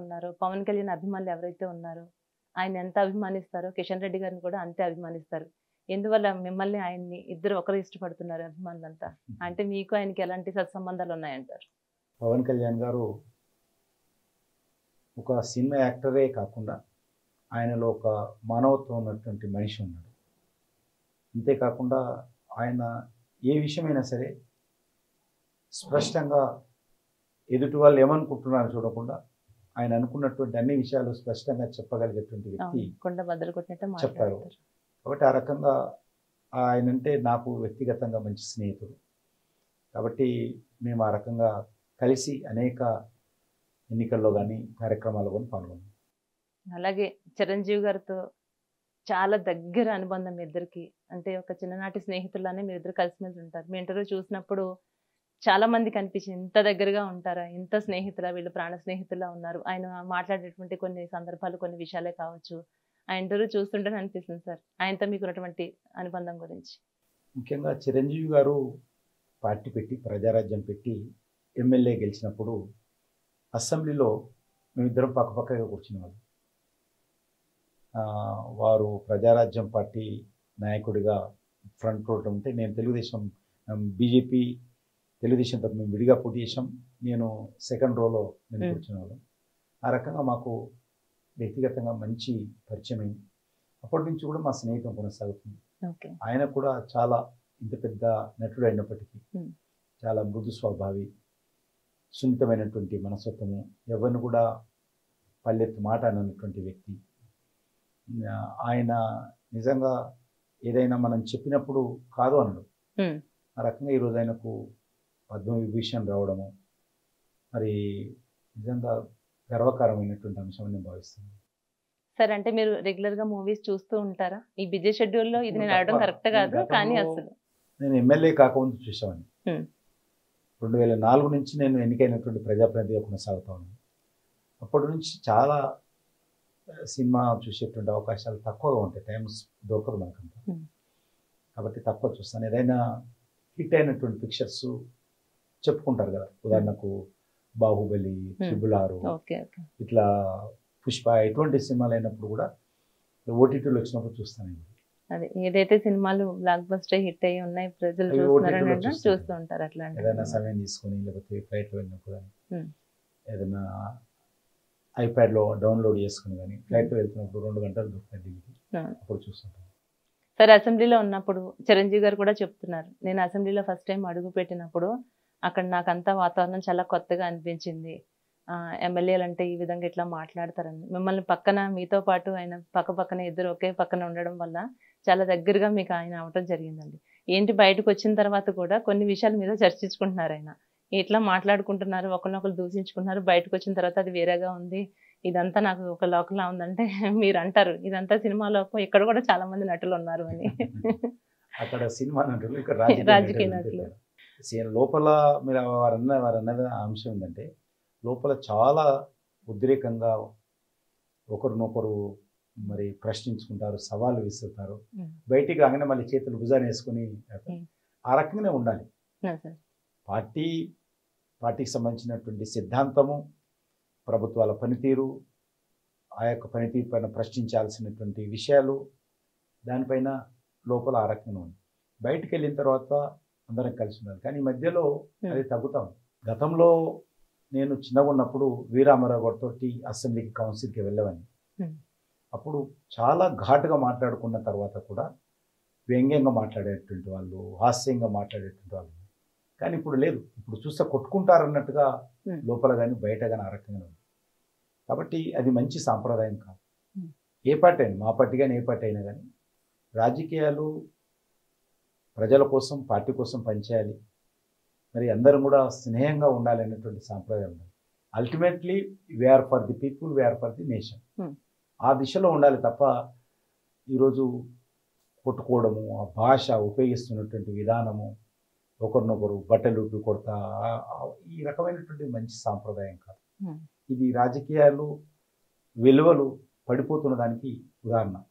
ఉన్నారు. పవన్ కళ్యాణ్ అభిమానులు ఎవరైతే ఉన్నారో, ఆయన ఎంత అభిమానిస్తారో కిషన్ రెడ్డి గారిని కూడా అంతే అభిమానిస్తారు. ఎందువల్ల మిమ్మల్ని, ఆయన్ని ఇద్దరు ఒకరు ఇష్టపడుతున్నారు అభిమానులంతా? అంటే మీకు ఆయనకి ఎలాంటి సత్సంబంధాలు ఉన్నాయంటారు? పవన్ కళ్యాణ్ గారు ఒక సినిమా యాక్టరే కాకుండా ఆయనలో ఒక మానవత్వం ఉన్నటువంటి మనిషి ఉన్నాడు. అంతేకాకుండా ఆయన ఏ విషయమైనా సరే స్పష్టంగా ఎదుటి వాళ్ళు ఏమనుకుంటున్నారో చూడకుండా ఆయన అనుకున్నటువంటి అన్ని విషయాలు స్పష్టంగా చెప్పగలిగేటువంటి వ్యక్తి కొండ బద్దలు కొట్టినట్టు చెప్పారు. కాబట్టి ఆ రకంగా ఆయనంటే నాకు వ్యక్తిగతంగా మంచి స్నేహితుడు. కాబట్టి మేము ఆ రకంగా కలిసి అనేక ఎన్నికల్లో కానీ కార్యక్రమాల్లో కానీ పాల్గొన్నాం. అలాగే చిరంజీవి గారితో చాలా దగ్గర అనుబంధం మీ ఇద్దరికి. అంటే ఒక చిన్ననాటి స్నేహితుల్లానే మీరిద్దరు కలిసిమెలిసి ఉంటారు. మీ ఇంటర్వ్యూ చూసినప్పుడు చాలా మందికి అనిపించింది, ఇంత దగ్గరగా ఉంటారా, ఇంత స్నేహితులా, వీళ్ళు ప్రాణ స్నేహితులా ఉన్నారు. ఆయన మాట్లాడేటువంటి కొన్ని సందర్భాలు, కొన్ని విషయాలే కావచ్చు, ఆ ఇంటర్వ్యూ చూస్తుంటేనే అనిపిస్తుంది సార్ ఆయనతో మీకు ఉన్నటువంటి అనుబంధం గురించి. ముఖ్యంగా చిరంజీవి గారు పార్టీ పెట్టి ప్రజారాజ్యం పెట్టి ఎమ్మెల్యే గెలిచినప్పుడు అసెంబ్లీలో మేమిద్దరం పక్కపక్కగా కూర్చునేవాళ్ళం. వారు ప్రజారాజ్యం పార్టీ నాయకుడిగా ఫ్రంట్ రోడ్ ఉంటే నేను తెలుగుదేశం బీజేపీ తెలుగుదేశంతో మేము విడిగా పోటీ చేసాం. నేను సెకండ్ రోలో నేను కూర్చునేవాళ్ళం. ఆ రకంగా మాకు వ్యక్తిగతంగా మంచి పరిచయం అయింది. అప్పటి నుంచి కూడా మా స్నేహితం కొనసాగుతుంది. ఆయన కూడా చాలా ఇంత పెద్ద నటుడు అయినప్పటికీ చాలా మృదు స్వభావి, సున్నితమైనటువంటి మనస్తత్వము, ఎవరిని కూడా పల్లెత్తు మాట అన్నటువంటి వ్యక్తి. ఆయన నిజంగా ఏదైనా మనం చెప్పినప్పుడు కాదు అనడు. ఆ రకంగా ఈరోజు ఆయనకు పద్మవిభూషణ్ రావడము మరి నిజంగా గర్వకారమైనటువంటి అంశం నేను భావిస్తున్నాను. సరే, అంటే మీరు రెగ్యులర్ గా మూవీస్ చూస్తూ ఉంటారా? ఈ బిజీ షెడ్యూల్లో ఇది నేను అడగడం కరెక్ట్ కాదు, కానీ అసలు నేను ఎమ్మెల్యే కాకముందు చూసేవాడిని. 2004 నుంచి నేను ఎన్నికైనటువంటి ప్రజాప్రతినిధిగా కొనసాగుతా ఉన్నాను. అప్పటి నుంచి చాలా సినిమా చూసేటువంటి అవకాశాలు తక్కువగా ఉంటాయి, టైమ్స్ దొరకదు మనకంతా. కాబట్టి తక్కువ చూస్తాను. ఏదైనా హిట్ అయినటువంటి పిక్చర్స్ చెప్పుకుంటారు కదా, ఉదాహరణకు బాహుబలి, ట్రిబుల్ 6, ఇట్లా పుష్ప, ఎటువంటి సినిమాలు అయినప్పుడు కూడా ఓటీటీలో వచ్చినప్పుడు చూస్తాను. అదే ఏదైతే సినిమాలు బ్లాక్ బస్టర్ హిట్ అయ్యి ఉన్నాయి, ప్రజలు చూస్తున్నారని చూస్తూ ఉంటారు. అట్లా ఏదైనా సమయం తీసుకొని, లేకపోతే ఫ్లైట్లో వెళ్ళినప్పుడు కానీ, ఏదైనా ఐప్యాడ్లో డౌన్లోడ్ చేసుకుని కానీ, ఫ్లైట్లో వెళ్తున్నప్పుడు 2 గంటలు దొరుకుతాయి ఢిల్లీకి, అప్పుడు చూస్తుంటాను. సరే, అసెంబ్లీలో ఉన్నప్పుడు చిరంజీవి గారు కూడా చెప్తున్నారు, నేను అసెంబ్లీలో ఫస్ట్ టైం అడుగు పెట్టినప్పుడు అక్కడ నాకంతా వాతావరణం చాలా కొత్తగా అనిపించింది. ఎమ్మెల్యేలు అంటే ఈ విధంగా ఇట్లా మాట్లాడతారని. మిమ్మల్ని పక్కన, మీతో పాటు ఆయన పక్కన ఇద్దరు ఒకే పక్కన ఉండడం వల్ల చాలా దగ్గరగా మీకు ఆయన అవటం జరిగిందండి. ఏంటి, బయటకు వచ్చిన తర్వాత కూడా కొన్ని విషయాల మీద చర్చించుకుంటున్నారు. ఆయన ఇట్లా మాట్లాడుకుంటున్నారు, ఒకరినొకరు దూషించుకుంటున్నారు. బయటకు వచ్చిన తర్వాత అది వేరేగా ఉంది, ఇదంతా నాకు ఒక లోకంలా ఉందంటే మీరు అంటారు ఇదంతా సినిమా లోకం, ఇక్కడ కూడా చాలా మంది నటులు ఉన్నారు అని. అక్కడ సినిమా నటులు, ఇక్కడ రాజకీయ నటులు. లోపల మీరు వారన్నది అంశం ఏంటంటే, లోపల చాలా ఉద్రేకంగా ఒకరినొకరు మరి ప్రశ్నించుకుంటారు, సవాళ్ళు విసురుతారు. బయటికి రాగానే మళ్ళీ చేతులు భుజాన్ని వేసుకుని ఆ రకంగానే ఉండాలి. పార్టీకి సంబంధించినటువంటి సిద్ధాంతము, ప్రభుత్వాల పనితీరు, ఆ యొక్క పనితీరు పైన ప్రశ్నించాల్సినటువంటి విషయాలు, దానిపైన లోపల ఆ రకంగా ఉంది. బయటికి వెళ్ళిన తర్వాత అందరం కలిసి ఉండాలి. కానీ ఈ మధ్యలో అది తగ్గుతాం. గతంలో నేను చిన్నగా ఉన్నప్పుడు వీరామారావు గారితో అసెంబ్లీకి కౌన్సిల్కి వెళ్ళేవాడిని. అప్పుడు చాలా ఘాటుగా మాట్లాడుకున్న తర్వాత కూడా వ్యంగ్యంగా మాట్లాడేటువంటి వాళ్ళు, హాస్యంగా మాట్లాడేటువంటి వాళ్ళు. కానీ ఇప్పుడు లేదు. ఇప్పుడు చూస్తే కొట్టుకుంటారన్నట్టుగా లోపల కానీ బయట కానీ ఆ రకంగా ఉంది. కాబట్టి అది మంచి సాంప్రదాయం కాదు. ఏ పార్టీ అయినా, మా పార్టీ కానీ ఏ పార్టీ అయినా కానీ, రాజకీయాలు ప్రజల కోసం, పార్టీ కోసం పనిచేయాలి. మరి అందరం కూడా స్నేహంగా ఉండాలి అనేటువంటి సాంప్రదాయం ఉంది. Ultimately we are for the people, we are for the nation. ఆ దిశలో ఉండాలి తప్ప ఈరోజు కొట్టుకోవడము, ఆ భాష ఉపయోగిస్తున్నటువంటి విధానము, ఒకరినొకరు బట్టలు కొడతా, ఈ రకమైనటువంటి మంచి సాంప్రదాయం కాదు. ఇది రాజకీయాలు విలువలు పడిపోతున్న దానికి ఉదాహరణ.